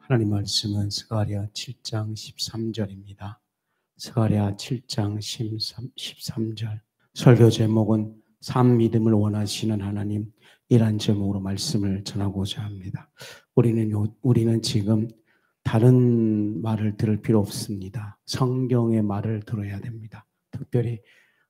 하나님 말씀은 스가랴 7장 13절입니다. 스가랴 7장 13절. 설교 제목은 산 믿음을 원하시는 하나님, 이란 제목으로 말씀을 전하고자 합니다. 우리는 지금 다른 말을 들을 필요 없습니다. 성경의 말을 들어야 됩니다. 특별히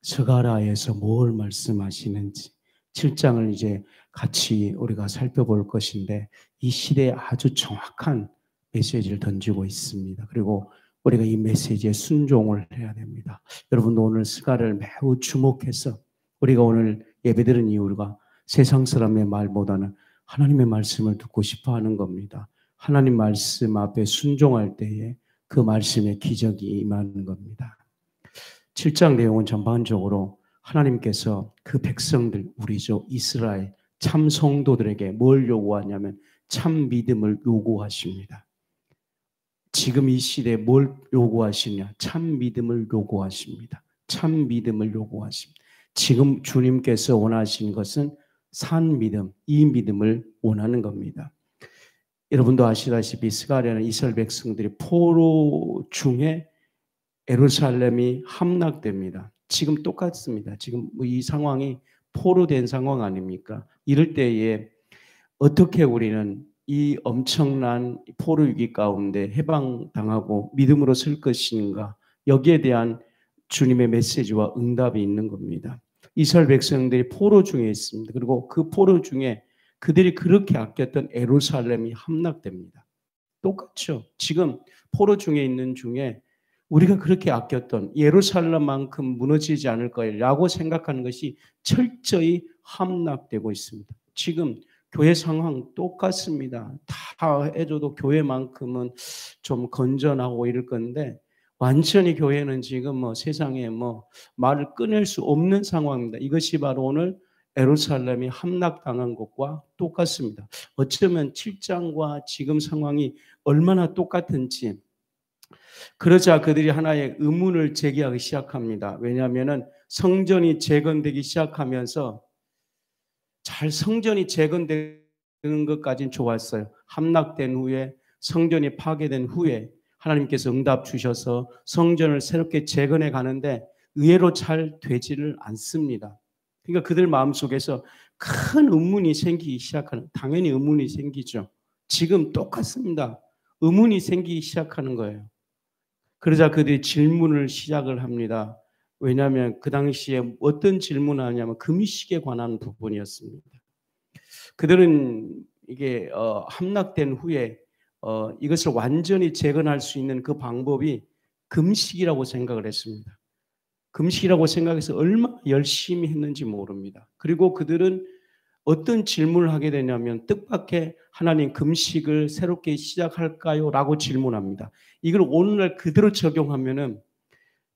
스가랴에서 뭘 말씀하시는지 7장을 이제 같이 우리가 살펴볼 것인데, 이 시대에 아주 정확한 메시지를 던지고 있습니다. 그리고 우리가 이 메시지에 순종을 해야 됩니다. 여러분도 오늘 스가랴를 매우 주목해서 우리가 오늘 예배드리는 이유가 세상 사람의 말보다는 하나님의 말씀을 듣고 싶어 하는 겁니다. 하나님 말씀 앞에 순종할 때에 그 말씀의 기적이 임하는 겁니다. 7장 내용은 전반적으로 하나님께서 그 백성들, 우리죠, 이스라엘 참 성도들에게 뭘 요구하냐면 참 믿음을 요구하십니다. 지금 이 시대에 뭘 요구하시냐? 참 믿음을 요구하십니다. 참 믿음을 요구하십니다. 지금 주님께서 원하시는 것은 산 믿음, 이 믿음을 원하는 겁니다. 여러분도 아시다시피 스가랴는 이스라엘 백성들이 포로 중에 예루살렘이 함락됩니다. 지금 똑같습니다. 지금 이 상황이 포로된 상황 아닙니까? 이럴 때에 어떻게 우리는 이 엄청난 포로 위기 가운데 해방당하고 믿음으로 설 것인가? 여기에 대한 주님의 메시지와 응답이 있는 겁니다. 이스라엘 백성들이 포로 중에 있습니다. 그리고 그 포로 중에 그들이 그렇게 아꼈던 예루살렘이 함락됩니다. 똑같죠. 지금 포로 중에 있는 중에 우리가 그렇게 아꼈던 예루살렘만큼 무너지지 않을 거라고 생각하는 것이 철저히 함락되고 있습니다. 지금 교회 상황 똑같습니다. 다 해줘도 교회만큼은 좀 건전하고 이럴 건데, 완전히 교회는 지금 세상에 말을 끊을 수 없는 상황입니다. 이것이 바로 오늘 예루살렘이 함락당한 것과 똑같습니다. 어쩌면 7장과 지금 상황이 얼마나 똑같은지. 그러자 그들이 하나의 의문을 제기하기 시작합니다. 왜냐하면 성전이 재건되기 시작하면서 성전이 재건되는 것까지는 좋았어요. 함락된 후에, 성전이 파괴된 후에 하나님께서 응답 주셔서 성전을 새롭게 재건해 가는데 의외로 잘 되지를 않습니다. 그러니까 그들 마음속에서 큰 의문이 생기기 시작하는, 당연히 의문이 생기죠. 지금 똑같습니다. 의문이 생기기 시작하는 거예요. 그러자 그들이 질문을 시작을 합니다. 왜냐하면 그 당시에 어떤 질문을 하냐면 금식에 관한 부분이었습니다. 그들은 이게 함락된 후에 이것을 완전히 재건할 수 있는 그 방법이 금식이라고 생각을 했습니다. 금식이라고 생각해서 얼마나 열심히 했는지 모릅니다. 그리고 그들은 어떤 질문을 하게 되냐면 뜻밖의, 하나님 금식을 새롭게 시작할까요? 라고 질문합니다. 이걸 오늘날 그대로 적용하면은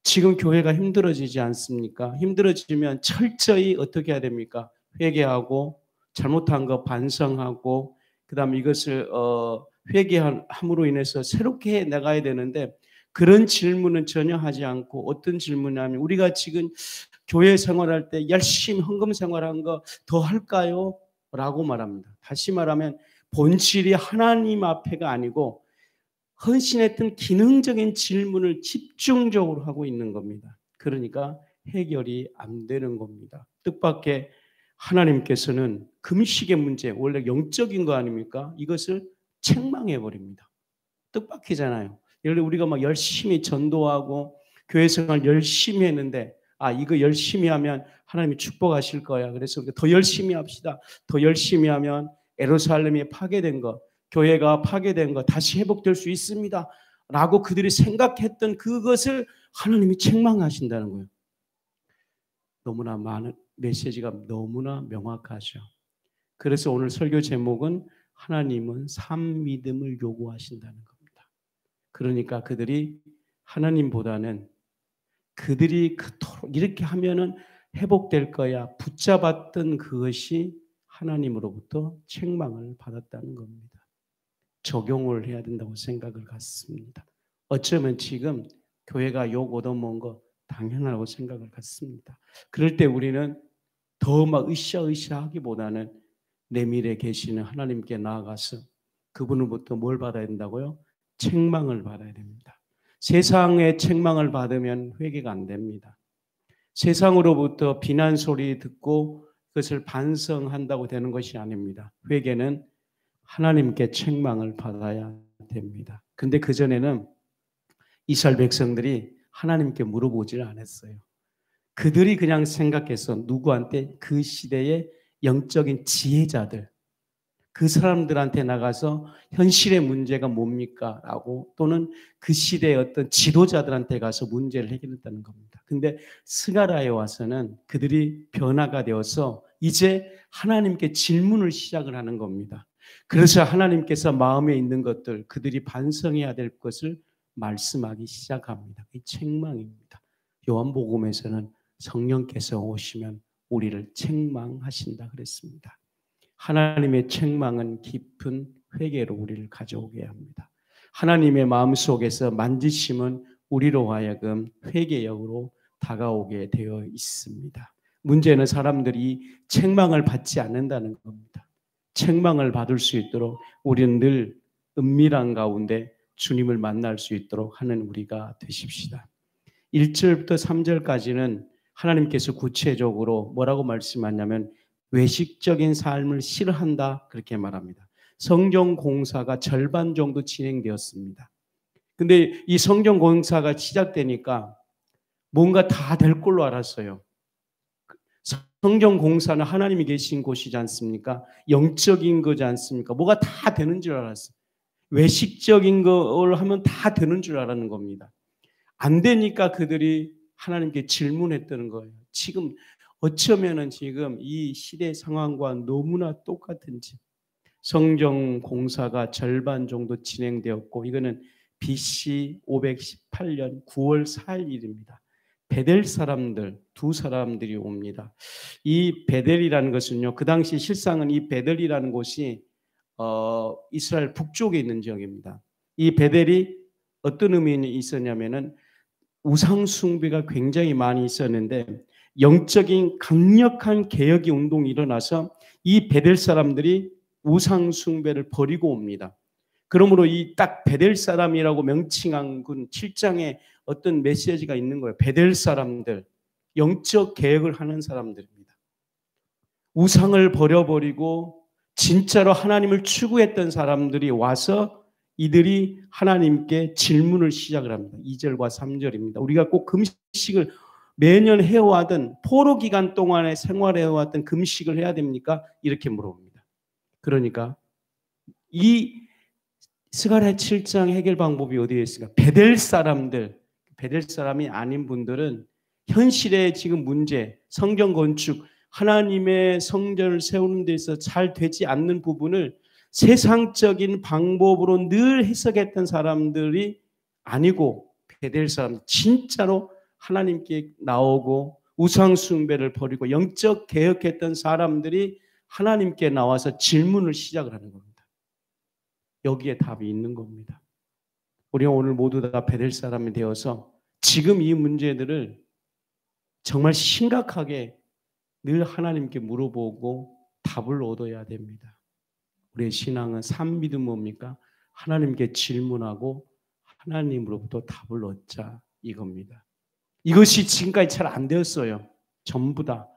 지금 교회가 힘들어지지 않습니까? 힘들어지면 철저히 어떻게 해야 됩니까? 회개하고 잘못한 거 반성하고 그다음에 이것을 회개함으로 인해서 새롭게 해 나가야 되는데, 그런 질문은 전혀 하지 않고 어떤 질문이냐면 우리가 지금 교회 생활할 때 열심히 헌금 생활한 거 더 할까요? 라고 말합니다. 다시 말하면 본질이 하나님 앞에가 아니고 헌신했던 기능적인 질문을 집중적으로 하고 있는 겁니다. 그러니까 해결이 안 되는 겁니다. 뜻밖의 하나님께서는 금식의 문제, 원래 영적인 거 아닙니까? 이것을 책망해 버립니다. 뜻밖이잖아요. 예를 들어 우리가 막 열심히 전도하고 교회 생활 열심히 했는데, 이거 열심히 하면 하나님이 축복하실 거야. 그래서 더 열심히 합시다. 더 열심히 하면 예루살렘이 파괴된 것, 교회가 파괴된 것 다시 회복될 수 있습니다. 라고 그들이 생각했던 그것을 하나님이 책망하신다는 거예요. 너무나 많은 메시지가 너무나 명확하죠. 그래서 오늘 설교 제목은 하나님은 산 믿음을 요구하신다는 겁니다. 그러니까 그들이 하나님보다는 그들이 그토록 이렇게 하면은 회복될 거야 붙잡았던 그것이 하나님으로부터 책망을 받았다는 겁니다. 적용을 해야 된다고 생각을 갖습니다. 어쩌면 지금 교회가 욕 얻어먹은 거 당연하다고 생각을 갖습니다. 그럴 때 우리는 더 막 으쌰으쌰 하기보다는 내 미래에 계시는 하나님께 나아가서 그분으로부터 뭘 받아야 된다고요? 책망을 받아야 됩니다. 세상의 책망을 받으면 회개가 안 됩니다. 세상으로부터 비난 소리 듣고 그것을 반성한다고 되는 것이 아닙니다. 회개는 하나님께 책망을 받아야 됩니다. 근데 그전에는 이스라엘 백성들이 하나님께 물어보질 않았어요. 그들이 그냥 생각해서 누구한테 그 시대의 영적인 지혜자들, 그 사람들한테 나가서 현실의 문제가 뭡니까? 라고 또는 그 시대의 어떤 지도자들한테 가서 문제를 해결했다는 겁니다. 근데 스가랴에 와서는 그들이 변화가 되어서 이제 하나님께 질문을 시작을 하는 겁니다. 그래서 하나님께서 마음에 있는 것들, 그들이 반성해야 될 것을 말씀하기 시작합니다. 이 책망입니다. 요한복음에서는 성령께서 오시면 우리를 책망하신다 그랬습니다. 하나님의 책망은 깊은 회개로 우리를 가져오게 합니다. 하나님의 마음속에서 만지심은 우리로 하여금 회개역으로 다가오게 되어 있습니다. 문제는 사람들이 책망을 받지 않는다는 겁니다. 책망을 받을 수 있도록 우리는 늘 은밀한 가운데 주님을 만날 수 있도록 하는 우리가 되십시다. 1절부터 3절까지는 하나님께서 구체적으로 뭐라고 말씀하냐면 외식적인 삶을 싫어한다 그렇게 말합니다. 성경 공사가 절반 정도 진행되었습니다. 근데 이 성경 공사가 시작되니까 뭔가 다 될 걸로 알았어요. 성경 공사는 하나님이 계신 곳이지 않습니까? 영적인 거지 않습니까? 뭐가 다 되는 줄 알았어요. 외식적인 걸 하면 다 되는 줄 알았는 겁니다. 안 되니까 그들이 하나님께 질문했다는 거예요. 지금 어쩌면은 지금 이 시대 상황과 너무나 똑같은지. 성경 공사가 절반 정도 진행되었고 이거는 BC 518년 9월 4일입니다. 베델 사람들 두 사람들이 옵니다. 이 베델이라는 것은요. 그 당시 실상은 이 베델이라는 곳이 이스라엘 북쪽에 있는 지역입니다. 이 베델이 어떤 의미가 있었냐면은 우상 숭배가 굉장히 많이 있었는데 영적인 강력한 개혁의 운동이 일어나서 이 베델 사람들이 우상 숭배를 버리고 옵니다. 그러므로 이 딱 베델 사람이라고 명칭한 7장에 어떤 메시지가 있는 거예요. 베델 사람들, 영적 개혁을 하는 사람들입니다. 우상을 버려버리고 진짜로 하나님을 추구했던 사람들이 와서 이들이 하나님께 질문을 시작을 합니다. 2절과 3절입니다. 우리가 꼭 금식을 매년 해왔던 포로 기간 동안에 생활해왔던 금식을 해야 됩니까? 이렇게 물어봅니다. 그러니까 이 스가랴 7장 해결 방법이 어디에 있을까? 베델 사람들, 베델 사람이 아닌 분들은 현실의 지금 문제, 성경 건축, 하나님의 성전을 세우는 데서 잘 되지 않는 부분을 세상적인 방법으로 늘 해석했던 사람들이 아니고 베델 사람, 진짜로 하나님께 나오고 우상 숭배를 버리고 영적 개혁했던 사람들이 하나님께 나와서 질문을 시작을 하는 겁니다. 여기에 답이 있는 겁니다. 우리가 오늘 모두 다 베델 사람이 되어서 지금 이 문제들을 정말 심각하게 늘 하나님께 물어보고 답을 얻어야 됩니다. 우리의 신앙은 산 믿음 뭡니까? 하나님께 질문하고 하나님으로부터 답을 얻자 이겁니다. 이것이 지금까지 잘 안 되었어요. 전부 다.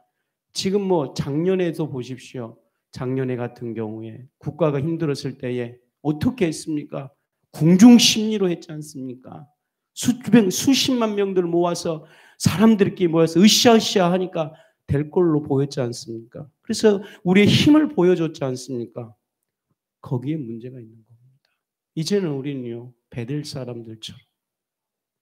지금 뭐 작년에도 보십시오. 작년에 같은 경우에 국가가 힘들었을 때에 어떻게 했습니까? 궁중심리로 했지 않습니까? 수십만 명들 모아서 사람들끼리 모여서 으쌰으쌰 하니까 될 걸로 보였지 않습니까? 그래서 우리의 힘을 보여줬지 않습니까? 거기에 문제가 있는 겁니다. 이제는 우리는요, 베델 사람들처럼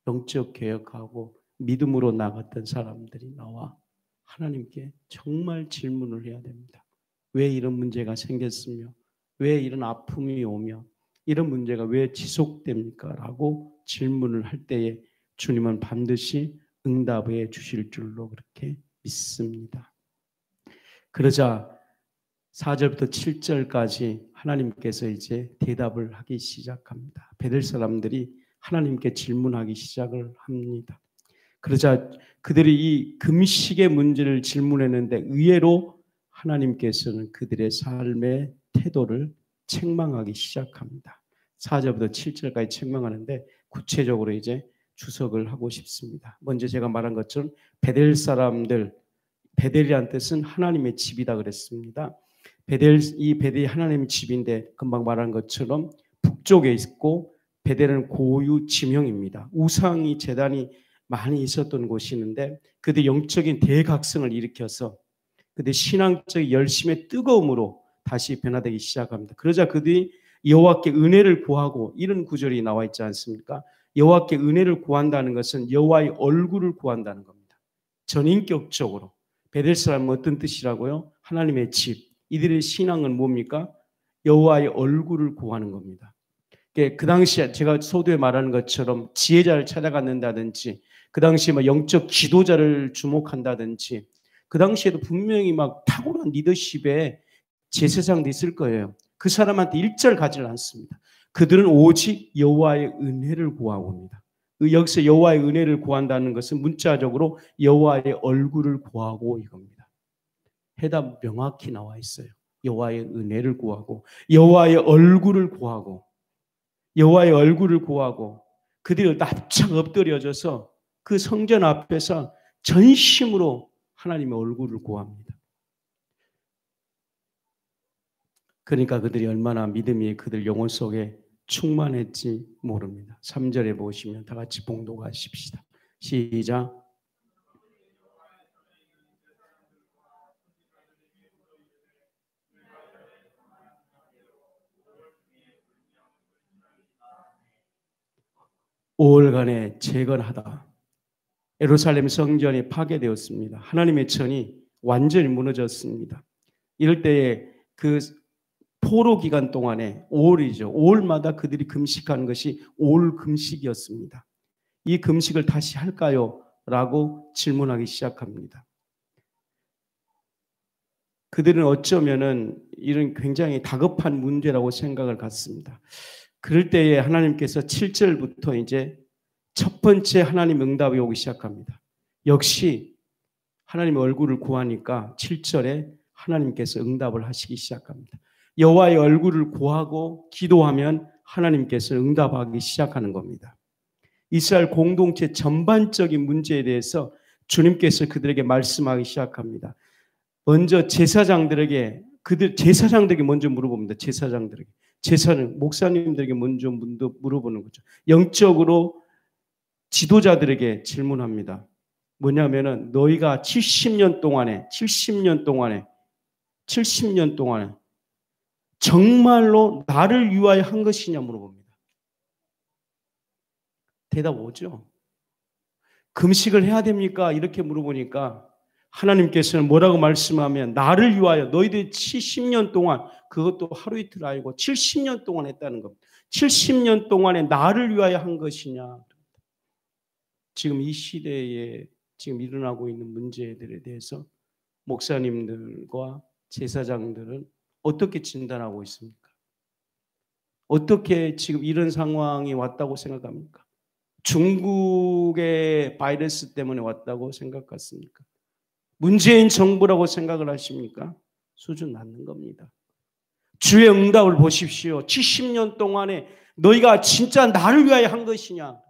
영적 개혁하고 믿음으로 나갔던 사람들이 나와 하나님께 정말 질문을 해야 됩니다. 왜 이런 문제가 생겼으며 왜 이런 아픔이 오며 이런 문제가 왜 지속됩니까? 라고 질문을 할 때에 주님은 반드시 응답해 주실 줄로 그렇게 믿습니다. 그러자 4절부터 7절까지 하나님께서 이제 대답을 하기 시작합니다. 베델 사람들이 하나님께 질문하기 시작을 합니다. 그러자 그들이 이 금식의 문제를 질문했는데 의외로 하나님께서는 그들의 삶의 태도를 책망하기 시작합니다. 4절부터 7절까지 책망하는데 구체적으로 이제 주석을 하고 싶습니다. 먼저 제가 말한 것처럼 베델 사람들, 베델이라는 뜻은 하나님의 집이다 그랬습니다. 이 베델이 하나님의 집인데 금방 말한 것처럼 북쪽에 있고 베델은 고유 지명입니다. 우상이 제단이 많이 있었던 곳이 있는데 그들 영적인 대각성을 일으켜서 그들 신앙적 열심의 뜨거움으로 다시 변화되기 시작합니다. 그러자 그들이 여호와께 은혜를 구하고 이런 구절이 나와 있지 않습니까? 여호와께 은혜를 구한다는 것은 여호와의 얼굴을 구한다는 겁니다. 전인격적으로. 베델 사람은 어떤 뜻이라고요? 하나님의 집. 이들의 신앙은 뭡니까? 여호와의 얼굴을 구하는 겁니다. 그 당시에 제가 소두에 말하는 것처럼 지혜자를 찾아간다든지 그 당시에 막 영적 지도자를 주목한다든지 그 당시에도 분명히 막 탁월한 리더십에 제사장도 있을 거예요. 그 사람한테 일절 가지를 않습니다. 그들은 오직 여호와의 은혜를 구하고 옵니다. 여기서 여호와의 은혜를 구한다는 것은 문자적으로 여호와의 얼굴을 구하고 이겁니다. 해답 명확히 나와 있어요. 여호와의 은혜를 구하고 여호와의 얼굴을 구하고 여호와의 얼굴을 구하고 그들이 납작 엎드려져서 그 성전 앞에서 전심으로 하나님의 얼굴을 구합니다. 그러니까 그들이 얼마나 믿음이 그들 영혼 속에 충만했지 모릅니다. 3절에 보시면 다 같이 봉독하십시다. 시작. 오월간에 재건하다. 예루살렘 성전이 파괴되었습니다. 하나님의 전이 완전히 무너졌습니다. 이럴 때에 그 포로 기간 동안에 5월이죠. 5월마다 그들이 금식하는 것이 5월 금식이었습니다. 이 금식을 다시 할까요? 라고 질문하기 시작합니다. 그들은 어쩌면은 이런 굉장히 다급한 문제라고 생각을 갖습니다. 그럴 때에 하나님께서 7절부터 이제 첫 번째 하나님 응답이 오기 시작합니다. 역시 하나님의 얼굴을 구하니까 7절에 하나님께서 응답을 하시기 시작합니다. 여호와의 얼굴을 구하고 기도하면 하나님께서 응답하기 시작하는 겁니다. 이스라엘 공동체 전반적인 문제에 대해서 주님께서 그들에게 말씀하기 시작합니다. 먼저 제사장들에게 먼저 물어봅니다. 제사장 목사님들에게 먼저 물어보는 거죠. 영적으로 지도자들에게 질문합니다. 뭐냐면은 너희가 70년 동안에 정말로 나를 위하여 한 것이냐 물어봅니다. 대답 오죠. 금식을 해야 됩니까? 이렇게 물어보니까 하나님께서는 뭐라고 말씀하면 나를 위하여 너희들이 70년 동안 그것도 하루 이틀 아니고 70년 동안 했다는 겁니다. 70년 동안에 나를 위하여 한 것이냐. 지금 이 시대에 지금 일어나고 있는 문제들에 대해서 목사님들과 제사장들은 어떻게 진단하고 있습니까? 어떻게 지금 이런 상황이 왔다고 생각합니까? 중국의 바이러스 때문에 왔다고 생각하십니까? 문재인 정부라고 생각을 하십니까? 수준 낮는 겁니다. 주의 응답을 보십시오. 70년 동안에 너희가 진짜 나를 위하여 한 것이냐?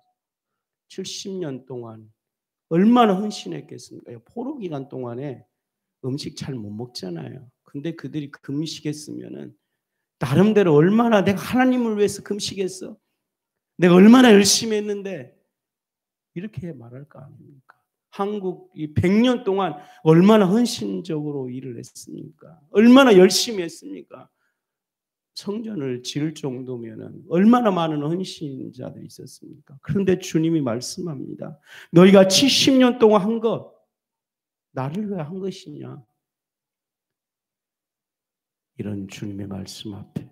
70년 동안 얼마나 헌신했겠습니까? 포로 기간 동안에 음식 잘 못 먹잖아요. 근데 그들이 금식했으면은 나름대로 얼마나 내가 하나님을 위해서 금식했어? 내가 얼마나 열심히 했는데 이렇게 말할 거 아닙니까? 한국이 100년 동안 얼마나 헌신적으로 일을 했습니까? 얼마나 열심히 했습니까? 성전을 지을 정도면은 얼마나 많은 헌신자들이 있었습니까? 그런데 주님이 말씀합니다. 너희가 70년 동안 한 것, 나를 왜 한 것이냐? 이런 주님의 말씀 앞에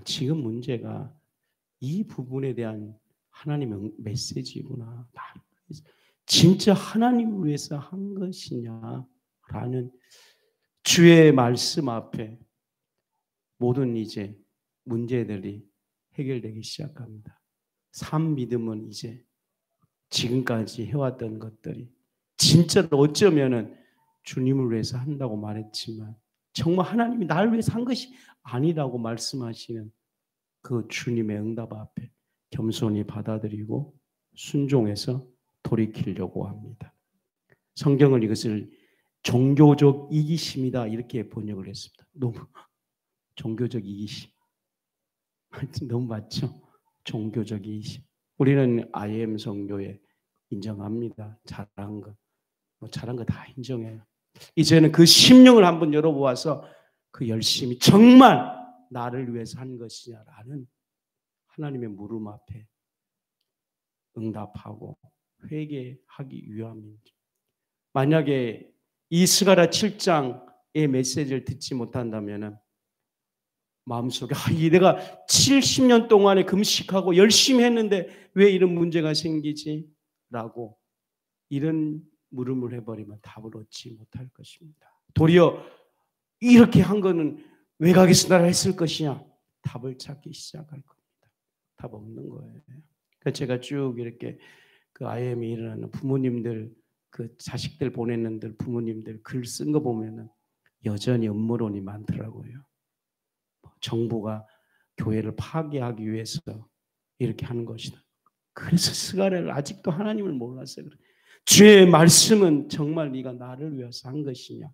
지금 문제가 이 부분에 대한 하나님의 메시지구나. 진짜 하나님을 위해서 한 것이냐라는 주의 말씀 앞에 모든 이제 문제들이 해결되기 시작합니다. 삶 믿음은 이제 지금까지 해왔던 것들이 진짜로 어쩌면은 주님을 위해서 한다고 말했지만 정말 하나님이 나를 위해서 한 것이 아니라고 말씀하시는 그 주님의 응답 앞에 겸손히 받아들이고 순종해서 돌이키려고 합니다. 성경은 이것을 종교적 이기심이다 이렇게 번역을 했습니다. 너무 종교적 이기심. 너무 맞죠? 종교적 이기심. 우리는 IM 성교에 인정합니다. 잘한 거. 잘한 거 다 인정해요. 이제는 그 심령을 한번 열어보아서 그 열심이 정말 나를 위해서 한 것이냐라는 하나님의 물음 앞에 응답하고 회개하기 위함입니다. 만약에 이 스가랴 7장의 메시지를 듣지 못한다면 마음속에 내가 70년 동안에 금식하고 열심히 했는데 왜 이런 문제가 생기지? 라고 이런 물음을 해버리면 답을 얻지 못할 것입니다. 도리어 이렇게 한 거는 외곽에서 나라 했을 것이냐? 답을 찾기 시작할 겁니다. 답 없는 거예요. 그러니까 제가 쭉 이렇게 그 IM이 일어나는 부모님들, 그 자식들 보냈는들 부모님들 글 쓴 거 보면은 여전히 음모론이 많더라고요. 정부가 교회를 파괴하기 위해서 이렇게 하는 것이다. 그래서 스가랴를 아직도 하나님을 몰랐어요. 주의 말씀은 정말 네가 나를 위해서 한 것이냐?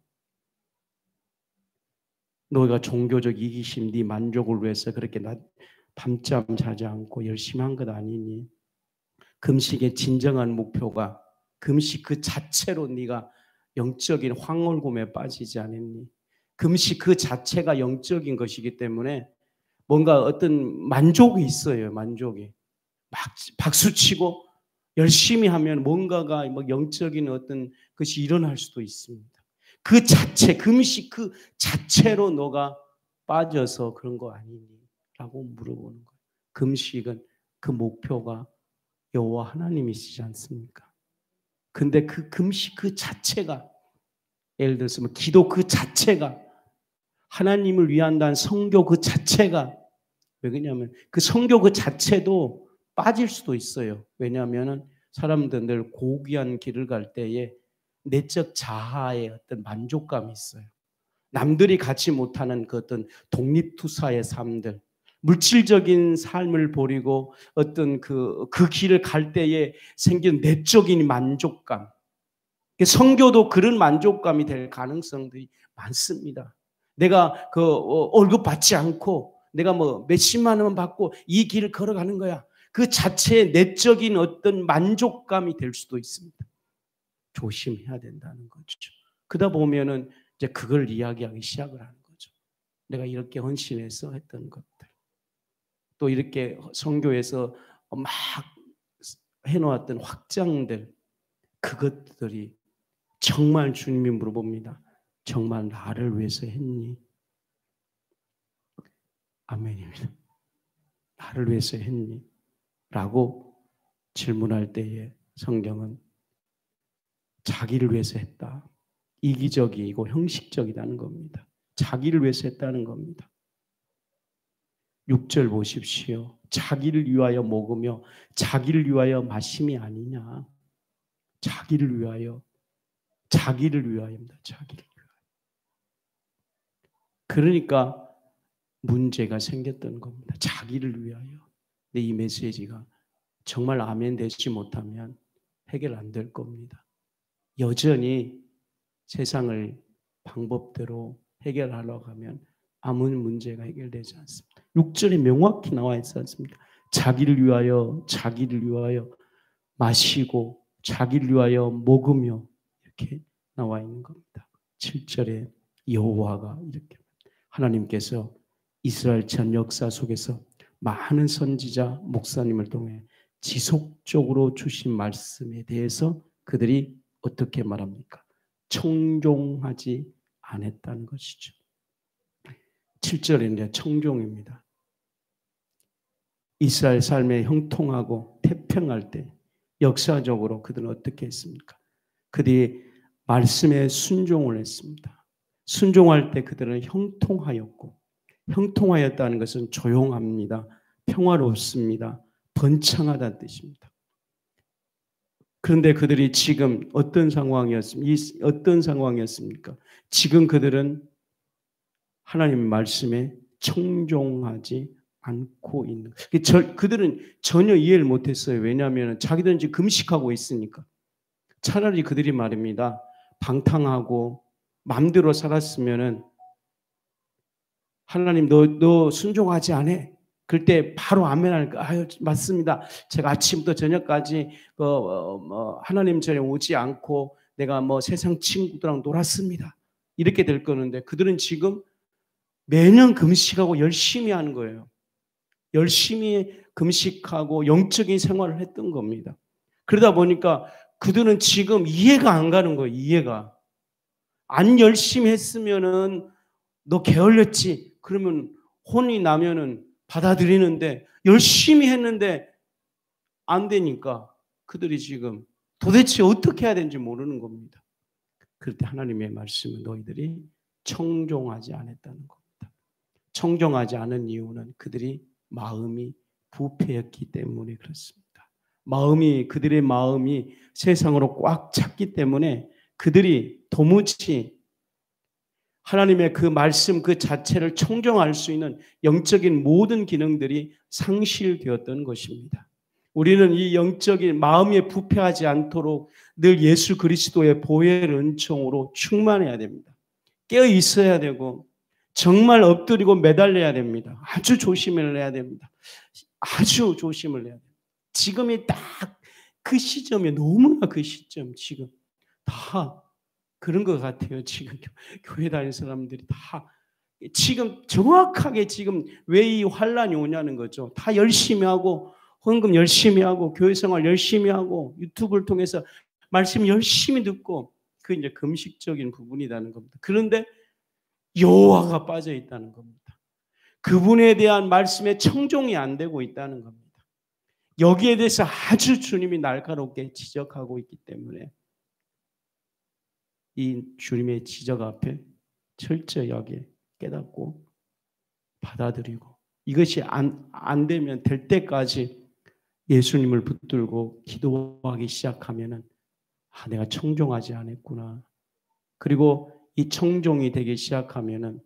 너가 종교적 이기심, 네 만족을 위해서 그렇게 밤잠 자지 않고 열심히 한 것 아니니? 금식의 진정한 목표가 금식 그 자체로 네가 영적인 황홀굼에 빠지지 않았니? 금식 그 자체가 영적인 것이기 때문에 뭔가 어떤 만족이 있어요. 만족이. 막 박수치고 열심히 하면 뭔가가 영적인 어떤 것이 일어날 수도 있습니다. 그 자체, 금식 그 자체로 너가 빠져서 그런 거 아니니? 라고 물어보는 거예요. 금식은 그 목표가 여호와 하나님이시지 않습니까? 근데 그 금식 그 자체가 예를 들어서 기도 그 자체가 하나님을 위한다는 선교 그 자체가 왜 그러냐면 그 선교 그 자체도 빠질 수도 있어요. 왜냐하면 사람들 늘 고귀한 길을 갈 때에 내적 자아의 어떤 만족감이 있어요. 남들이 갖지 못하는 그 어떤 독립투사의 삶들, 물질적인 삶을 버리고 어떤 그 길을 갈 때에 생긴 내적인 만족감. 선교도 그런 만족감이 될 가능성들이 많습니다. 내가 그 월급 받지 않고 내가 몇십만 원 받고 이 길을 걸어가는 거야. 그 자체의 내적인 어떤 만족감이 될 수도 있습니다. 조심해야 된다는 거죠. 그러다 보면은 이제 그걸 이야기하기 시작을 하는 거죠. 내가 이렇게 헌신해서 했던 것들. 또 이렇게 선교에서 막 해놓았던 확장들. 그것들이 정말 주님이 물어봅니다. 정말 나를 위해서 했니? 아멘입니다. 나를 위해서 했니? 라고 질문할 때에 성경은 자기를 위해서 했다. 이기적이고 형식적이라는 겁니다. 자기를 위해서 했다는 겁니다. 6절 보십시오. 자기를 위하여 먹으며 자기를 위하여 마심이 아니냐. 자기를 위하여, 자기를 위하여입니다. 자기를 위하여. 그러니까 문제가 생겼던 겁니다. 자기를 위하여. 근데 이 메시지가 정말 아멘 되지 못하면 해결 안 될 겁니다. 여전히 세상을 방법대로 해결하려고 하면 아무 문제가 해결되지 않습니다. 6절에 명확히 나와 있지 않습니까? 자기를 위하여 마시고 자기를 위하여 먹으며 이렇게 나와 있는 겁니다. 7절에 여호와가 이렇게 하나님께서 이스라엘 전 역사 속에서 많은 선지자 목사님을 통해 지속적으로 주신 말씀에 대해서 그들이 어떻게 말합니까? 청종하지 않았다는 것이죠. 7절에 이제 청종입니다. 이스라엘 삶에 형통하고 태평할 때 역사적으로 그들은 어떻게 했습니까? 그들이 말씀에 순종을 했습니다. 순종할 때 그들은 형통하였고, 형통하였다는 것은 조용합니다. 평화롭습니다. 번창하다는 뜻입니다. 그런데 그들이 지금 어떤 상황이었습니까? 지금 그들은 하나님의 말씀에 청종하지 않고 있는. 그들은 전혀 이해를 못했어요. 왜냐하면 자기들은 지금 금식하고 있으니까. 차라리 그들이 말입니다. 방탕하고 마음대로 살았으면은 하나님 너 순종하지 않아? 그럴 때 바로 아멘 할까? 아유 맞습니다. 제가 아침부터 저녁까지 하나님 전에 오지 않고 내가 세상 친구들랑 놀았습니다. 이렇게 될 거는데 그들은 지금 매년 금식하고 열심히 하는 거예요. 열심히 금식하고 영적인 생활을 했던 겁니다. 그러다 보니까 그들은 지금 이해가 안 가는 거예요. 이해가. 안 열심히 했으면은 너 게을렀지. 그러면 혼이 나면은 받아들이는데 열심히 했는데 안 되니까 그들이 지금 도대체 어떻게 해야 되는지 모르는 겁니다. 그럴 때 하나님의 말씀은 너희들이 청종하지 않았다는 겁니다. 청종하지 않은 이유는 그들이 마음이 부패했기 때문에 그렇습니다. 그들의 마음이 세상으로 꽉 찼기 때문에 그들이 도무지 하나님의 그 말씀 그 자체를 청종할 수 있는 영적인 모든 기능들이 상실되었던 것입니다. 우리는 이 영적인 마음이 부패하지 않도록 늘 예수 그리스도의 보혈 은총으로 충만해야 됩니다. 깨어 있어야 되고 정말 엎드리고 매달려야 됩니다. 아주 조심을 해야 됩니다. 아주 조심을 해야 됩니다. 지금이 딱 그 시점에 너무나 그 시점 지금 다 그런 것 같아요. 지금 교회 다니는 사람들이 다 지금 정확하게 지금 왜 이 환란이 오냐는 거죠. 다 열심히 하고 헌금 열심히 하고 교회 생활 열심히 하고 유튜브를 통해서 말씀 열심히 듣고 그 이제 금식적인 부분이라는 겁니다. 그런데 여호와가 빠져 있다는 겁니다. 그분에 대한 말씀에 청종이 안 되고 있다는 겁니다. 여기에 대해서 아주 주님이 날카롭게 지적하고 있기 때문에 이 주님의 지적 앞에 철저하게 깨닫고 받아들이고 이것이 안 되면 될 때까지 예수님을 붙들고 기도하기 시작하면은 내가 청종하지 않았구나. 그리고 이 청종이 되기 시작하면은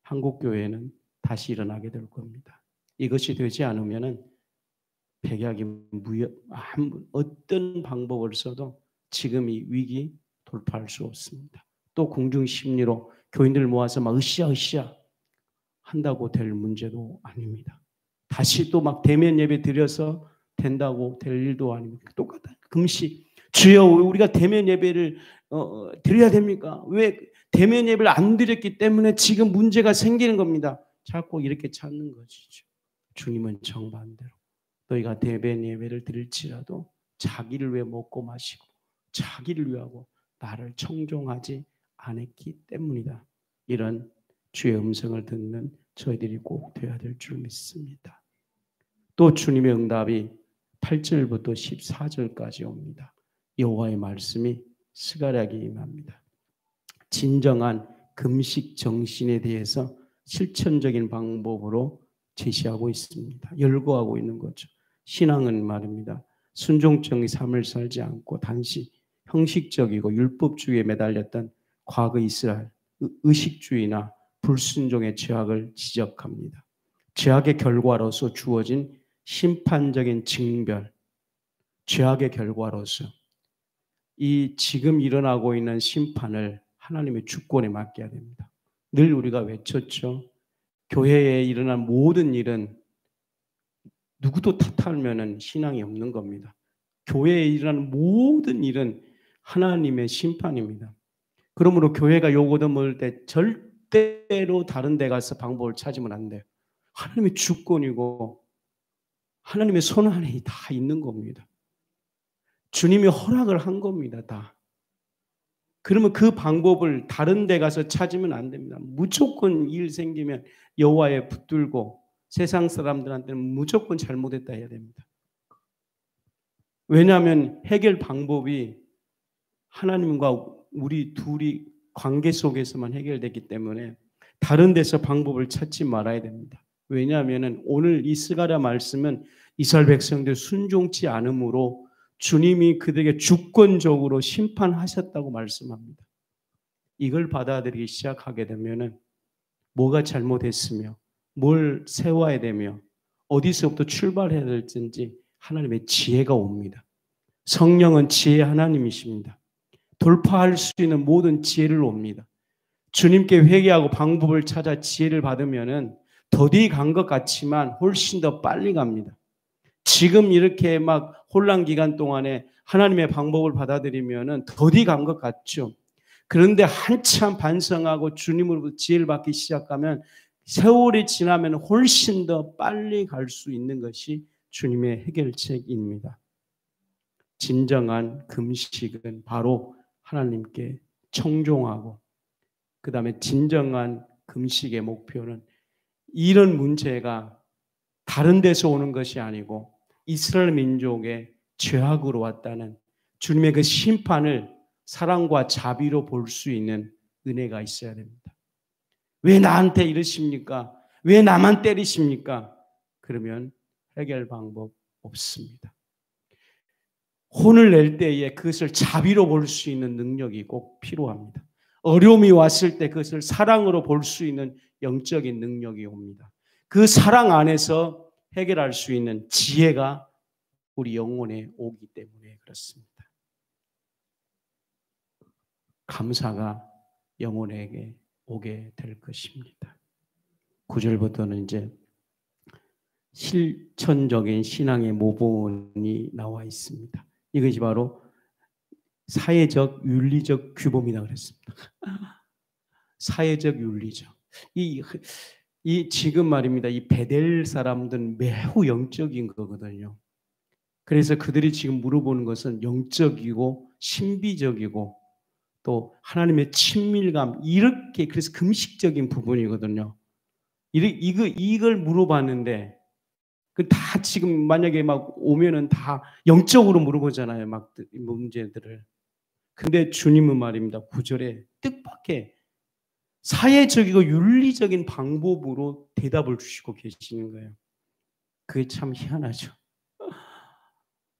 한국 교회는 다시 일어나게 될 겁니다. 이것이 되지 않으면은 백약이 어떤 방법을 써도 지금 이 위기 돌파할 수 없습니다. 또 궁중 심리로 교인들 모아서 막 으쌰으쌰 한다고 될 문제도 아닙니다. 다시 또 막 대면 예배 드려서 된다고 될 일도 아닙니다. 똑같아요. 금식. 주여 우리가 대면 예배를 드려야 됩니까? 왜 대면 예배를 안 드렸기 때문에 지금 문제가 생기는 겁니다. 자꾸 이렇게 찾는 것이죠. 주님은 정반대로 너희가 대면 예배를 드릴지라도 자기를 위해 먹고 마시고 자기를 위하고 나를 청종하지 않았기 때문이다. 이런 주의 음성을 듣는 저희들이 꼭 되어야 될 줄 믿습니다. 또 주님의 응답이 8절부터 14절까지 옵니다. 여호와의 말씀이 스가랴에게 임합니다. 진정한 금식 정신에 대해서 실천적인 방법으로 제시하고 있습니다. 열거하고 있는 거죠. 신앙은 말입니다. 순종적인 삶을 살지 않고 단지 형식적이고 율법주의에 매달렸던 과거 이스라엘 의식주의나 불순종의 죄악을 지적합니다. 죄악의 결과로서 주어진 심판적인 징별, 죄악의 결과로서 이 지금 일어나고 있는 심판을 하나님의 주권에 맡겨야 됩니다. 늘 우리가 외쳤죠. 교회에 일어난 모든 일은 누구도 탓하면 신앙이 없는 겁니다. 교회에 일어나는 모든 일은 하나님의 심판입니다. 그러므로 교회가 요거도 먹을 때 절대로 다른 데 가서 방법을 찾으면 안 돼요. 하나님의 주권이고 하나님의 손 안에 다 있는 겁니다. 주님이 허락을 한 겁니다. 다. 그러면 그 방법을 다른 데 가서 찾으면 안 됩니다. 무조건 일 생기면 여호와에 붙들고 세상 사람들한테는 무조건 잘못했다 해야 됩니다. 왜냐하면 해결 방법이 하나님과 우리 둘이 관계 속에서만 해결되기 때문에 다른 데서 방법을 찾지 말아야 됩니다. 왜냐하면 오늘 이 스가랴 말씀은 이스라엘 백성들 순종치 않음으로 주님이 그들에게 주권적으로 심판하셨다고 말씀합니다. 이걸 받아들이기 시작하게 되면 뭐가 잘못했으며 뭘 세워야 되며 어디서부터 출발해야 될지 하나님의 지혜가 옵니다. 성령은 지혜 하나님이십니다. 돌파할 수 있는 모든 지혜를 옵니다. 주님께 회개하고 방법을 찾아 지혜를 받으면은 더디 간 것 같지만 훨씬 더 빨리 갑니다. 지금 이렇게 막 혼란 기간 동안에 하나님의 방법을 받아들이면은 더디 간 것 같죠. 그런데 한참 반성하고 주님으로부터 지혜를 받기 시작하면 세월이 지나면 훨씬 더 빨리 갈 수 있는 것이 주님의 해결책입니다. 진정한 금식은 바로 하나님께 청종하고, 그 다음에 진정한 금식의 목표는 이런 문제가 다른 데서 오는 것이 아니고 이스라엘 민족의 죄악으로 왔다는 주님의 그 심판을 사랑과 자비로 볼 수 있는 은혜가 있어야 됩니다. 왜 나한테 이러십니까? 왜 나만 때리십니까? 그러면 해결 방법 없습니다. 혼을 낼 때에 그것을 자비로 볼 수 있는 능력이 꼭 필요합니다. 어려움이 왔을 때 그것을 사랑으로 볼 수 있는 영적인 능력이 옵니다. 그 사랑 안에서 해결할 수 있는 지혜가 우리 영혼에 오기 때문에 그렇습니다. 감사가 영혼에게 오게 될 것입니다. 9절부터는 이제 실천적인 신앙의 모본이 나와 있습니다. 이것이 바로 사회적 윤리적 규범이라 그랬습니다. 사회적 윤리적. 이 지금 말입니다. 이 베델 사람들은 매우 영적인 거거든요. 그래서 그들이 지금 물어보는 것은 영적이고 신비적이고 또 하나님의 친밀감, 이렇게 그래서 금식적인 부분이거든요. 이걸 물어봤는데 그 다 지금 만약에 막 오면은 다 영적으로 물어보잖아요. 막 문제들을. 근데 주님은 말입니다. 9절에 뜻밖의 사회적이고 윤리적인 방법으로 대답을 주시고 계시는 거예요. 그게 참 희한하죠.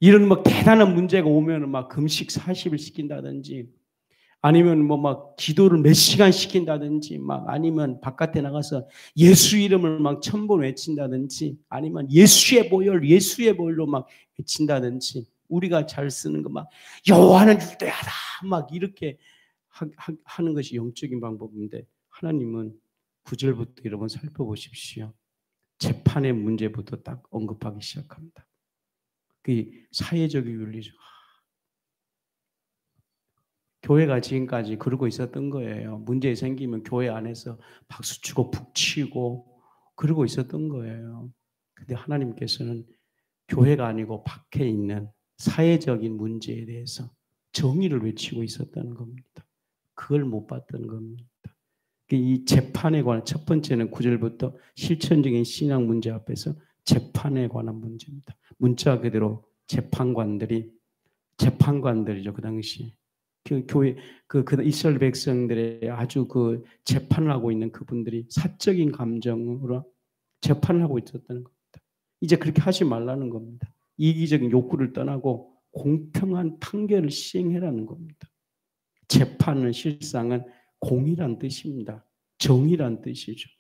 이런 막 대단한 문제가 오면은 막 금식 40일 시킨다든지 아니면 뭐 막 기도를 몇 시간 시킨다든지 막 아니면 바깥에 나가서 예수 이름을 막 1000번 외친다든지 아니면 예수의 보혈로 막 외친다든지 우리가 잘 쓰는 거 막 여호와는 유대하다 막 이렇게 하는 것이 영적인 방법인데 하나님은 9절부터 여러분 살펴보십시오. 재판의 문제부터 딱 언급하기 시작합니다. 그 사회적인 윤리적. 교회가 지금까지 그러고 있었던 거예요. 문제 생기면 교회 안에서 박수치고 북치고 그러고 있었던 거예요. 근데 하나님께서는 교회가 아니고 밖에 있는 사회적인 문제에 대해서 정의를 외치고 있었다는 겁니다. 그걸 못 봤던 겁니다. 이 재판에 관한 첫 번째는 9절부터 실천적인 신앙 문제 앞에서 재판에 관한 문제입니다. 문자 그대로 재판관들이죠. 그 당시. 그 교회, 그 이스라엘 백성들의 아주 그 재판을 하고 있는 그분들이 사적인 감정으로 재판을 하고 있었다는 겁니다. 이제 그렇게 하지 말라는 겁니다. 이기적인 욕구를 떠나고 공평한 판결을 시행해라는 겁니다. 재판은 실상은 공의란 뜻입니다. 정의란 뜻이죠.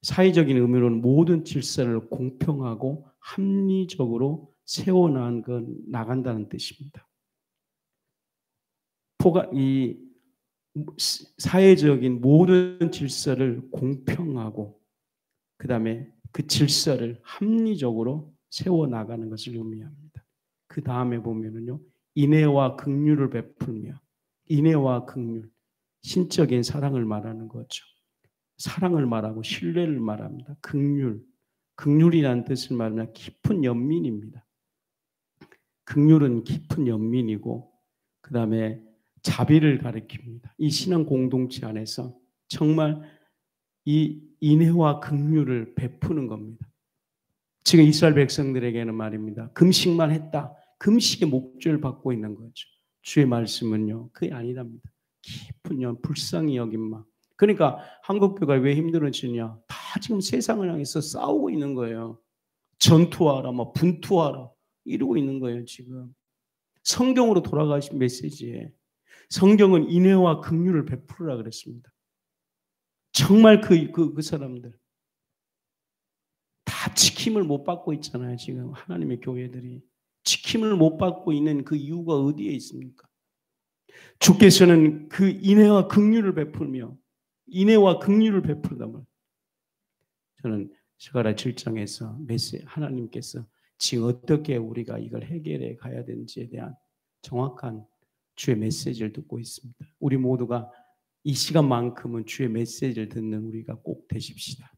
사회적인 의미로는 모든 질서를 공평하고 합리적으로 세워나간다는 뜻입니다. 이 사회적인 모든 질서를 공평하고 그 다음에 그 질서를 합리적으로 세워나가는 것을 의미합니다. 그 다음에 보면은요, 인애와 긍휼을 베풀며, 인애와 긍휼, 신적인 사랑을 말하는 거죠. 사랑을 말하고 신뢰를 말합니다. 긍휼이라는 뜻을 말하면 깊은 연민입니다. 긍휼은 깊은 연민이고 그 다음에 자비를 가리킵니다. 이 신앙 공동체 안에서 정말 이 인애와 긍휼을 베푸는 겁니다. 지금 이스라엘 백성들에게는 말입니다. 금식만 했다. 금식의 목적을 받고 있는 거죠. 주의 말씀은요. 그게 아니랍니다. 깊은 불쌍히 여김마. 그러니까 한국교가 왜 힘들어지냐. 다 지금 세상을 향해서 싸우고 있는 거예요. 전투하라, 분투하라 이러고 있는 거예요. 지금. 성경으로 돌아가신 메시지에 성경은 인애와 긍휼을 베풀으라 그랬습니다. 정말 그 사람들 다 지킴을 못 받고 있잖아요. 지금 하나님의 교회들이 지킴을 못 받고 있는 그 이유가 어디에 있습니까? 주께서는 그 인애와 긍휼을 베풀며 인애와 긍휼을 베풀다면 저는 스가랴 7장에서 하나님께서 지금 어떻게 우리가 이걸 해결해 가야 되는지에 대한 정확한 주의 메시지를 듣고 있습니다. 우리 모두가 이 시간만큼은 주의 메시지를 듣는 우리가 꼭 되십시다.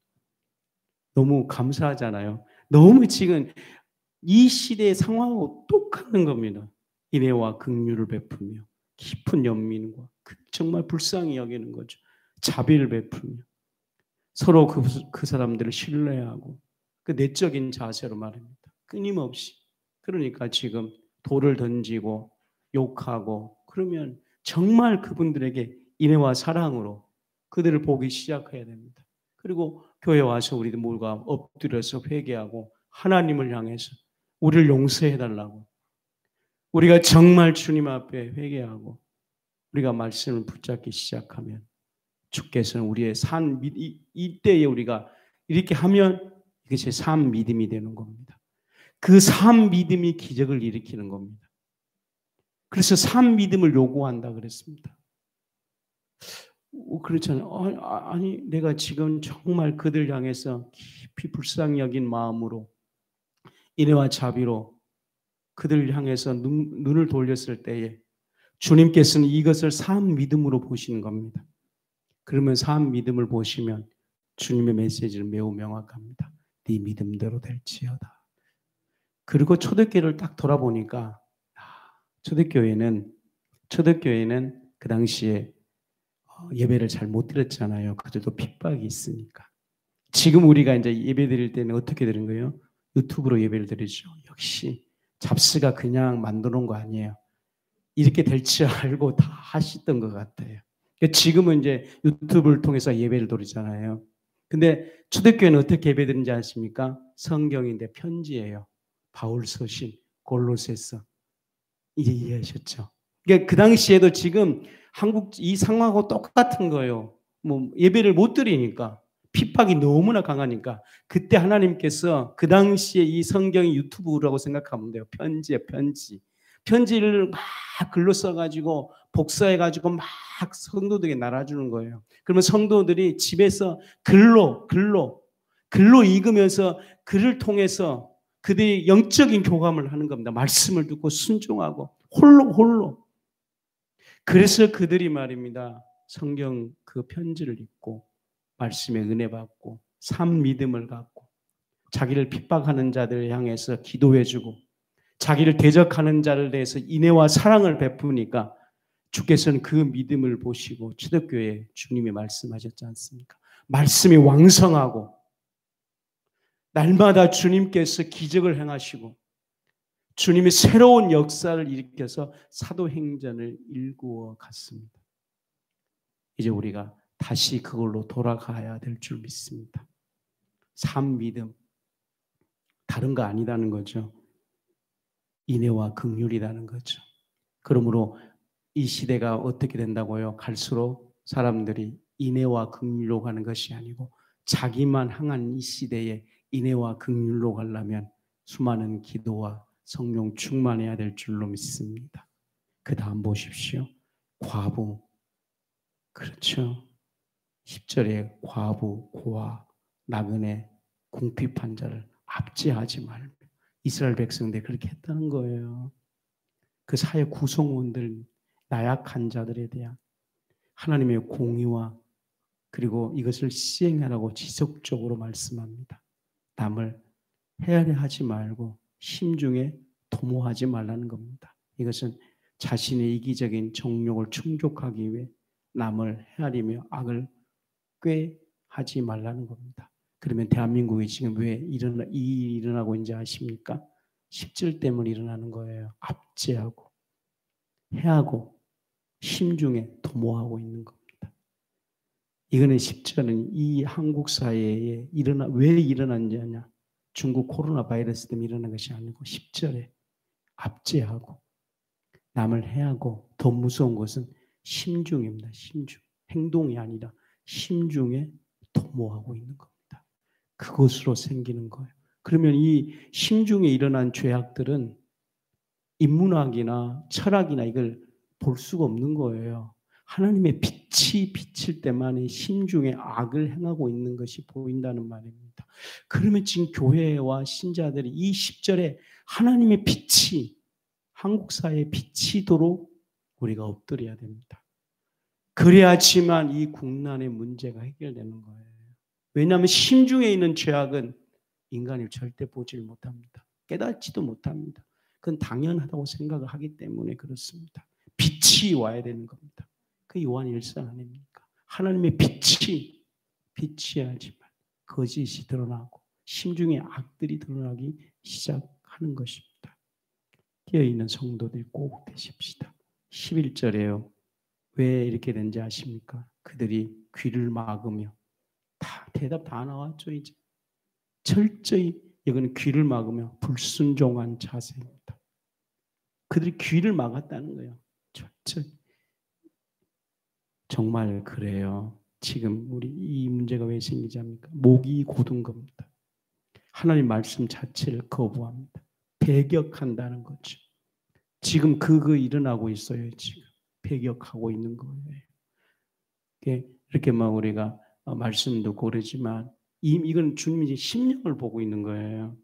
너무 감사하잖아요. 너무 지금 이 시대의 상황하고 똑같은 겁니다. 인애와 긍휼을 베풀며 깊은 연민과 정말 불쌍히 여기는 거죠. 자비를 베풀며 서로 그 사람들을 신뢰하고 그 내적인 자세로 말입니다. 끊임없이. 그러니까 지금 돌을 던지고 욕하고 그러면 정말 그분들에게 인애와 사랑으로 그들을 보기 시작해야 됩니다. 그리고 교회 와서 우리들 모두가 엎드려서 회개하고 하나님을 향해서 우리를 용서해달라고 우리가 정말 주님 앞에 회개하고 우리가 말씀을 붙잡기 시작하면 주께서는 우리의 이때에 우리가 이렇게 하면 이것이 산 믿음이 되는 겁니다. 그 산 믿음이 기적을 일으키는 겁니다. 그래서 산 믿음을 요구한다 그랬습니다. 그렇잖아요. 아니 내가 지금 정말 그들 향해서 깊이 불쌍히 여긴 마음으로 인애와 자비로 그들을 향해서 눈을 돌렸을 때에 주님께서는 이것을 산 믿음으로 보시는 겁니다. 그러면 산 믿음을 보시면 주님의 메시지는 매우 명확합니다. 네 믿음대로 될지어다. 그리고 초대교회를 딱 돌아보니까 초대교회는 그 당시에 예배를 잘 못 드렸잖아요. 그들도 핍박이 있으니까. 지금 우리가 이제 예배 드릴 때는 어떻게 드린 거예요? 유튜브로 예배를 드리죠. 역시 잡스가 그냥 만들어 놓은 거 아니에요. 이렇게 될 줄 알고 다 하시던 것 같아요. 지금은 이제 유튜브를 통해서 예배를 드리잖아요. 근데 초대교회는 어떻게 예배 드리는지 아십니까? 성경인데 편지예요. 바울 서신, 골로새서. 이제 이해하셨죠? 그러니까 그 당시에도 지금 한국 이 상황하고 똑같은 거예요. 뭐 예배를 못 드리니까 핍박이 너무나 강하니까 그때 하나님께서 그 당시에 이 성경이 유튜브라고 생각하면 돼요. 편지에 편지. 편지를 막 글로 써가지고 복사해가지고 막 성도들에게 날아주는 거예요. 그러면 성도들이 집에서 글로 읽으면서 글을 통해서 그들이 영적인 교감을 하는 겁니다. 말씀을 듣고 순종하고 홀로. 그래서 그들이 말입니다. 성경 그 편지를 읽고 말씀에 은혜 받고 산 믿음을 갖고 자기를 핍박하는 자들을 향해서 기도해주고 자기를 대적하는 자를 대해서 인애와 사랑을 베푸니까 주께서는 그 믿음을 보시고 초대교회에 주님이 말씀하셨지 않습니까? 말씀이 왕성하고 날마다 주님께서 기적을 행하시고 주님이 새로운 역사를 일으켜서 사도행전을 일구어 갔습니다. 이제 우리가 다시 그걸로 돌아가야 될 줄 믿습니다. 산 믿음, 다른 거 아니다는 거죠. 인애와 긍휼이라는 거죠. 그러므로 이 시대가 어떻게 된다고요? 갈수록 사람들이 인애와 긍휼로 가는 것이 아니고 자기만 향한 이 시대에 인애와 긍휼로 가려면 수많은 기도와 성령 충만해야 될 줄로 믿습니다. 그 다음 보십시오. 과부. 그렇죠. 10절에 과부, 고아, 나그네, 궁핍한 자를 압제하지 말며 이스라엘 백성들이 그렇게 했다는 거예요. 그 사회 구성원들, 나약한 자들에 대한 하나님의 공의와 그리고 이것을 시행하라고 지속적으로 말씀합니다. 남을 헤아려하지 말고 심중에 도모하지 말라는 겁니다. 이것은 자신의 이기적인 정욕을 충족하기 위해 남을 헤아리며 악을 꾀하지 말라는 겁니다. 그러면 대한민국이 지금 왜 일어나고 있는지 아십니까? 10절 때문에 일어나는 거예요. 압제하고 해하고 심중에 도모하고 있는 겁니다. 이거는 10절은 이 한국 사회에 왜 일어난지 아냐? 중국 코로나 바이러스 때문에 일어난 것이 아니고 10절에 압제하고 남을 해하고 더 무서운 것은 심중입니다. 심중. 행동이 아니라 심중에 도모하고 있는 겁니다. 그것으로 생기는 거예요. 그러면 이 심중에 일어난 죄악들은 인문학이나 철학이나 이걸 볼 수가 없는 거예요. 하나님의 빛이 비칠 때만 이 심중에 악을 행하고 있는 것이 보인다는 말입니다. 그러면 지금 교회와 신자들이 이 10절에 하나님의 빛이 한국 사회에 비치도록 우리가 엎드려야 됩니다. 그래야지만 이 국난의 문제가 해결되는 거예요. 왜냐하면 심중에 있는 죄악은 인간이 절대 보질 못합니다. 깨닫지도 못합니다. 그건 당연하다고 생각을 하기 때문에 그렇습니다. 빛이 와야 되는 겁니다. 그 요한 1서 아닙니까? 하나님의 빛이 비치야지만 거짓이 드러나고 심중의 악들이 드러나기 시작하는 것입니다. 깨어있는 성도들이 꼭 되십시다. 11절에요. 왜 이렇게 된지 아십니까? 그들이 귀를 막으며 대답 다 나왔죠. 이제 철저히 이거는 귀를 막으며 불순종한 자세입니다. 그들이 귀를 막았다는 거예요. 철저히. 정말 그래요. 지금 우리 이 문제가 왜 생기지 합니까? 목이 고든 겁니다. 하나님 말씀 자체를 거부합니다. 배격한다는 거죠. 지금 그거 일어나고 있어요. 지금 배격하고 있는 거예요. 이렇게 막 우리가 말씀도 고르지만 이건 주님이 심령을 보고 있는 거예요.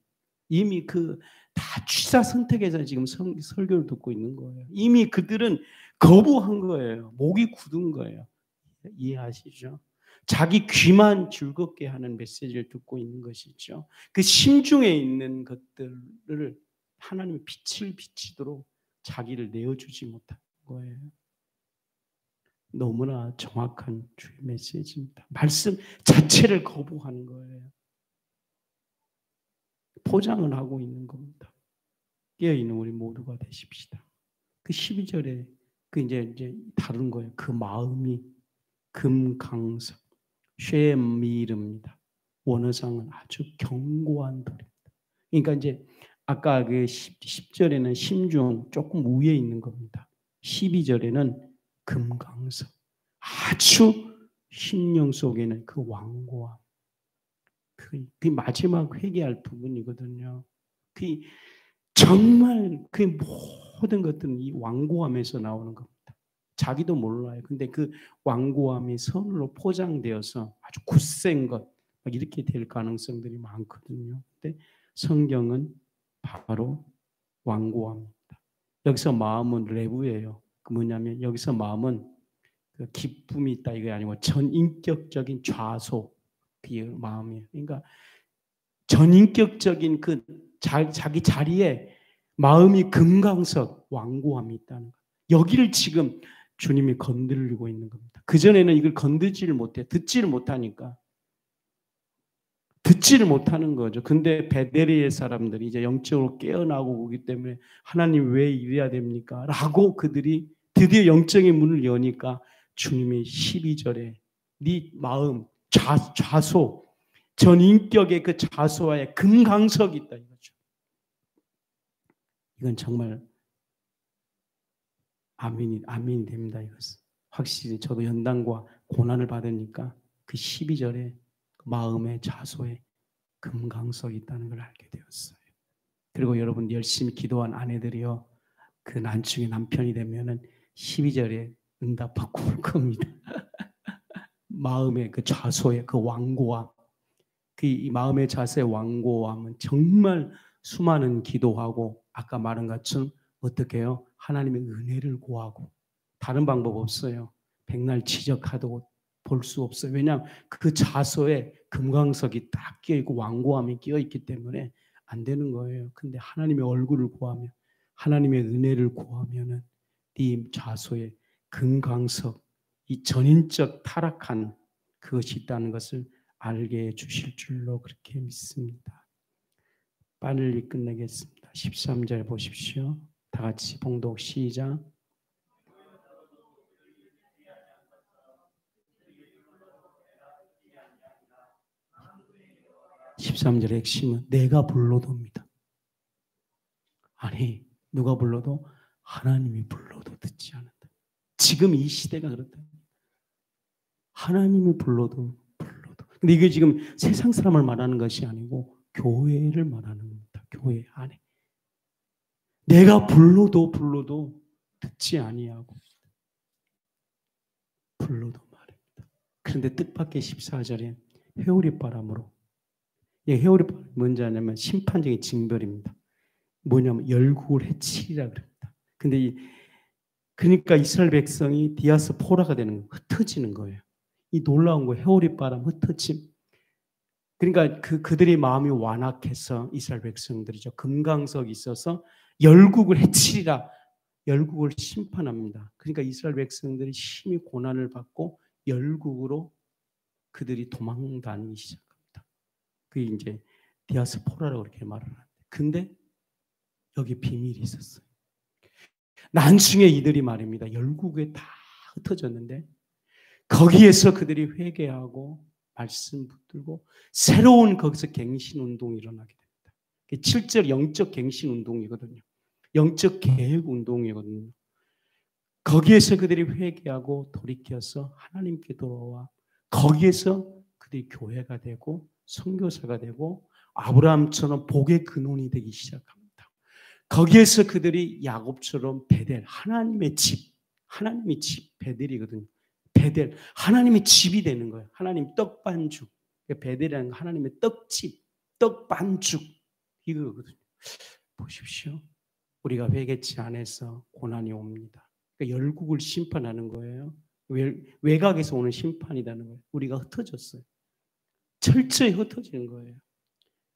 이미 다 취사 선택해서 지금 설교를 듣고 있는 거예요. 이미 그들은 거부한 거예요. 목이 굳은 거예요. 이해하시죠? 자기 귀만 즐겁게 하는 메시지를 듣고 있는 것이죠. 그 심중에 있는 것들을 하나님의 빛을 비치도록 자기를 내어주지 못한 거예요. 너무나 정확한 주의 메시지입니다. 말씀 자체를 거부하는 거예요. 포장을 하고 있는 겁니다. 깨어있는 우리 모두가 되십시다. 그 12절에 이제 다른 거예요. 그 마음이 금강석, 쉐미르입니다. 원어상은 아주 견고한 돌입니다. 그러니까 이제 아까 그 10절에는 심중 조금 위에 있는 겁니다. 12절에는 금강석, 아주 심령 속에는 그 완고함. 그 마지막 회개할 부분이거든요. 정말 그 모든 것들은 이 완고함에서 나오는 겁니다. 자기도 몰라요. 근데 그 완고함이 선으로 포장되어서 아주 굳센 것 이렇게 될 가능성들이 많거든요. 근데 성경은 바로 완고함입니다. 여기서 마음은 레부예요. 그 뭐냐면 여기서 마음은 그 기쁨이 있다 이게 아니고 전인격적인 좌소 그 마음이에요. 그러니까 전인격적인 자기 자리에 마음이 금강석 완고함이 있다는 거. 여기를 지금 주님이 건드리고 있는 겁니다. 그전에는 이걸 건드지를 못해. 듣지를 못하니까. 듣지를 못하는 거죠. 근데 베데리의 사람들이 이제 영적으로 깨어나고 오기 때문에 하나님 왜 이래야 됩니까? 라고 그들이 드디어 영적인 문을 여니까 주님이 12절에 네 마음 좌소 전인격의 그 좌소와의 금강석이 있다 이거죠. 이건 정말 아멘이 됩니다. 이것은 확실히 저도 연단과 고난을 받으니까 그 12절에 마음의 좌소에 금강석이 있다는 걸 알게 되었어요. 그리고 여러분 열심히 기도한 아내들이요. 그 난중에 남편이 되면은 12절에 응답받고 올 겁니다. 마음의 그 좌소의 그 완고함. 이 마음의 자세의 완고함은 정말 수많은 기도하고 아까 말한 것처럼 어떻게 해요? 하나님의 은혜를 구하고 다른 방법 없어요. 백날 지적하도 볼 수 없어요. 왜냐하면 그 좌소에 금강석이 딱 끼어있고 완고함이 끼어있기 때문에 안 되는 거예요. 근데 하나님의 얼굴을 구하면 하나님의 은혜를 구하면은 이 좌소에 금강석 이 전인적 타락한 그것이 있다는 것을 알게 해주실 줄로 그렇게 믿습니다. 빨리 끝내겠습니다. 13절 보십시오. 다 같이 봉독 시작. 13절의 핵심은 내가 불러도입니다. 아니 누가 불러도 하나님이 불러도 듣지 않는다. 지금 이 시대가 그렇다. 하나님이 불러도. 근데 이게 지금 세상 사람을 말하는 것이 아니고 교회를 말하는 겁니다. 교회 안에. 내가 불러도 듣지 아니하고 불러도 말입니다. 그런데 뜻밖의 14절에 회오리 바람으로. 회오리 바람이 뭔지 아냐면 심판적인 징벌입니다. 뭐냐면 열국을 해치리라 그럽니다. 근데 그러니까 이스라엘 백성이 디아스포라가 되는 거예요. 흩어지는 거예요. 이 놀라운 거 회오리 바람 흩어짐. 그러니까 그들의 마음이 완악해서 이스라엘 백성들이죠. 금강석이 있어서 열국을 해치리라. 열국을 심판합니다. 그러니까 이스라엘 백성들이 심히 고난을 받고 열국으로 그들이 도망다니기 시작합니다. 그게 이제 디아스포라라고 그렇게 말을 하는데, 근데 여기 비밀이 있었어요. 나중에 이들이 말입니다. 열국에 다 흩어졌는데 거기에서 그들이 회개하고 말씀 붙들고 새로운 거기서 갱신운동이 일어나게 됩니다. 7절 영적 갱신운동이거든요. 영적 개혁운동이거든요. 거기에서 그들이 회개하고 돌이켜서 하나님께 돌아와 거기에서 그들이 교회가 되고 선교사가 되고 아브라함처럼 복의 근원이 되기 시작합니다. 거기에서 그들이 야곱처럼 베델, 하나님의 집, 하나님의 집, 베델이거든요. 베델, 하나님의 집이 되는 거예요. 하나님 떡반죽. 베델이라는 건 하나님의 떡집, 떡반죽 이거거든요. 보십시오. 우리가 회개치 안에서 고난이 옵니다. 그러니까 열국을 심판하는 거예요. 외곽에서 오는 심판이라는 거예요. 우리가 흩어졌어요. 철저히 흩어지는 거예요.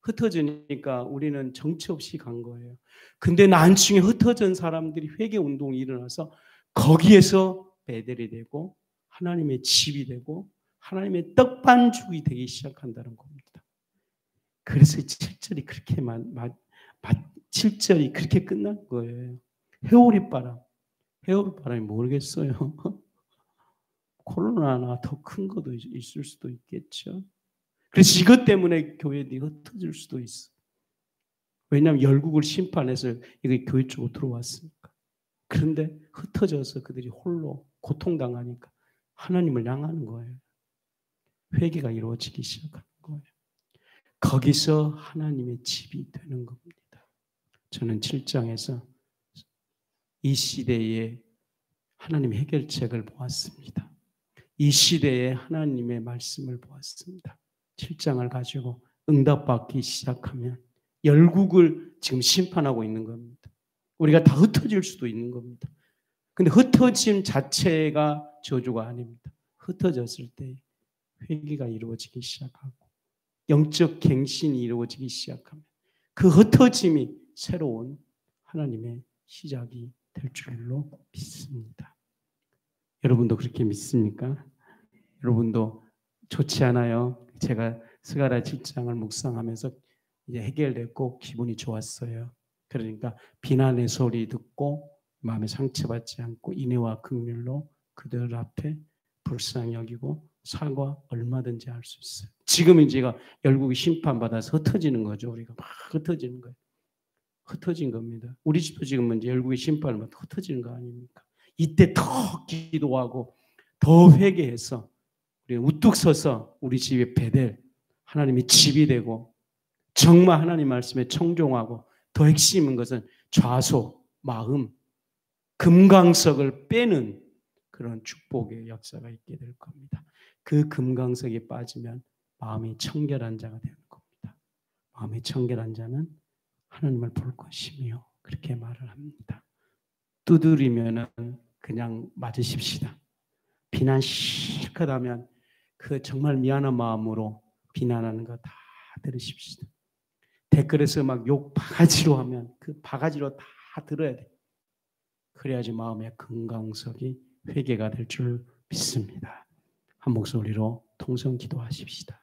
흩어지니까 우리는 정처 없이 간 거예요. 근데 나중에 흩어진 사람들이 회개운동이 일어나서 거기에서 베델이 되고 하나님의 집이 되고 하나님의 떡반죽이 되기 시작한다는 겁니다. 그래서 7절이 그렇게 7절이 그렇게 끝난 거예요. 회오리 바람이 모르겠어요. 코로나나 더 큰 것도 있을 수도 있겠죠. 그래서 이것 때문에 교회들이 흩어질 수도 있어. 왜냐하면 열국을 심판해서 이게 교회 쪽으로 들어왔으니까. 그런데 흩어져서 그들이 홀로 고통당하니까 하나님을 향하는 거예요. 회개가 이루어지기 시작하는 거예요. 거기서 하나님의 집이 되는 겁니다. 저는 7장에서 이 시대에 하나님의 해결책을 보았습니다. 이 시대에 하나님의 말씀을 보았습니다. 7장을 가지고 응답받기 시작하면 열국을 지금 심판하고 있는 겁니다. 우리가 다 흩어질 수도 있는 겁니다. 근데 흩어짐 자체가 저주가 아닙니다. 흩어졌을 때 회개가 이루어지기 시작하고 영적 갱신이 이루어지기 시작하면 그 흩어짐이 새로운 하나님의 시작이 될 줄로 믿습니다. 여러분도 그렇게 믿습니까? 여러분도 좋지 않아요? 제가 스가랴 7장을 묵상하면서 이제 해결됐고 기분이 좋았어요. 그러니까 비난의 소리 듣고 마음에 상처받지 않고 인애와 긍휼로 그들 앞에 불쌍히 여기고 사과 얼마든지 할 수 있어요. 지금은 제가 열국이 심판받아서 흩어지는 거죠. 우리가 막 흩어지는 거예요. 흩어진 겁니다. 우리 집도 지금 이제 열국의 심판을 받아 흩어지는 거 아닙니까? 이때 더 기도하고 더 회개해서 우리 우뚝 서서 우리 집의 베델 하나님의 집이 되고 정말 하나님 말씀에 청종하고 더 핵심인 것은 좌소, 마음, 금강석을 빼는 그런 축복의 역사가 있게 될 겁니다. 그 금강석에 빠지면 마음이 청결한 자가 되는 겁니다. 마음이 청결한 자는 하나님을 볼 것이며 그렇게 말을 합니다. 두드리면은 그냥 맞으십시다. 비난 실컷 하면 그 정말 미안한 마음으로 비난하는 거 다 들으십시다. 댓글에서 막 욕 바가지로 하면 그 바가지로 다 들어야 돼. 그래야지 마음의 금강석이 회개가 될 줄 믿습니다. 한 목소리로 통성 기도하십시다.